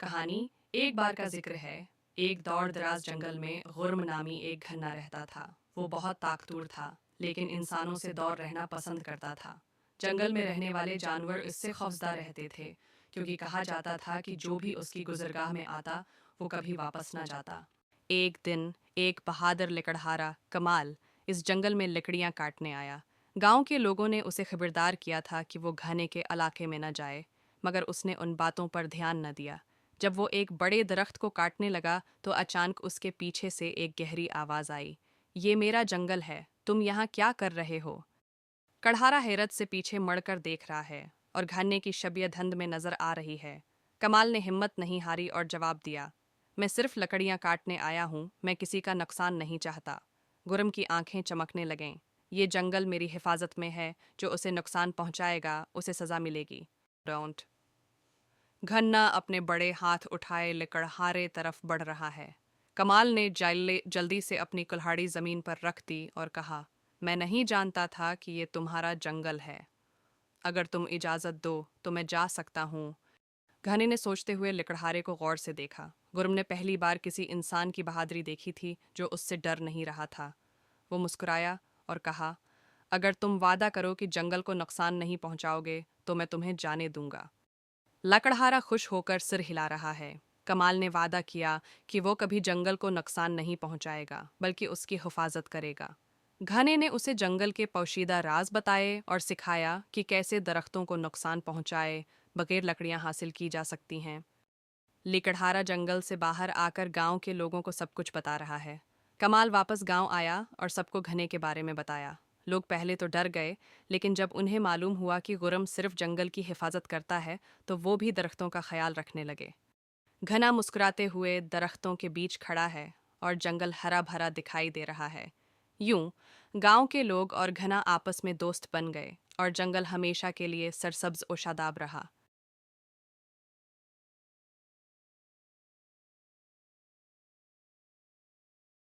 कहानी एक बार का जिक्र है। एक दौड़ दराज जंगल में गुर्म नामी एक घन्ना रहता था। वो बहुत ताकतवर था, लेकिन इंसानों से दूर रहना पसंद करता था। जंगल में रहने वाले जानवर इससे खौफजदा रहते थे, क्योंकि कहा जाता था कि जो भी उसकी गुजरगाह में आता वो कभी वापस न जाता। एक दिन एक बहादुर लकड़हारा कमाल इस जंगल में लकड़ियां काटने आया। गांव के लोगों ने उसे खबरदार किया था कि वो घने के इलाके में न जाए, मगर उसने उन बातों पर ध्यान न दिया। जब वो एक बड़े दरख्त को काटने लगा तो अचानक उसके पीछे से एक गहरी आवाज आई, ये मेरा जंगल है, तुम यहाँ क्या कर रहे हो? कढ़ारा हैरत से पीछे मुड़कर देख रहा है और घने की शबीयत धुंध में नजर आ रही है। कमाल ने हिम्मत नहीं हारी और जवाब दिया, मैं सिर्फ लकड़ियां काटने आया हूँ, मैं किसी का नुकसान नहीं चाहता। गुरम की आंखें चमकने लगें। ये जंगल मेरी हिफाजत में है, जो उसे नुकसान पहुंचाएगा उसे सजा मिलेगी। डोंट। घन्ना अपने बड़े हाथ उठाए लकड़हारे तरफ बढ़ रहा है। कमाल ने जल्दी से अपनी कुल्हाड़ी जमीन पर रख दी और कहा, मैं नहीं जानता था कि ये तुम्हारा जंगल है। अगर तुम इजाजत दो तो मैं जा सकता हूँ। घने ने सोचते हुए लकड़हारे को गौर से देखा। गुरम ने पहली बार किसी इंसान की बहादुरी देखी थी जो उससे डर नहीं रहा था। वो मुस्कुराया और कहा, अगर तुम वादा करो कि जंगल को नुकसान नहीं पहुंचाओगे तो मैं तुम्हें जाने दूंगा। लकड़हारा खुश होकर सिर हिला रहा है। कमाल ने वादा किया कि वो कभी जंगल को नुकसान नहीं पहुंचाएगा, बल्कि उसकी हिफाजत करेगा। घने ने उसे जंगल के पोशीदा राज बताए और सिखाया कि कैसे दरख्तों को नुकसान पहुंचाए बगैर लकड़ियां हासिल की जा सकती हैं। लिकड़हारा जंगल से बाहर आकर गांव के लोगों को सब कुछ बता रहा है। कमाल वापस गांव आया और सबको घने के बारे में बताया। लोग पहले तो डर गए, लेकिन जब उन्हें मालूम हुआ कि गुरम सिर्फ जंगल की हिफाजत करता है तो वो भी दरख्तों का ख्याल रखने लगे। घना मुस्कुराते हुए दरख्तों के बीच खड़ा है और जंगल हरा भरा दिखाई दे रहा है। यूं गांव के लोग और घना आपस में दोस्त बन गए और जंगल हमेशा के लिए सरसब्ज और शादाब रहा।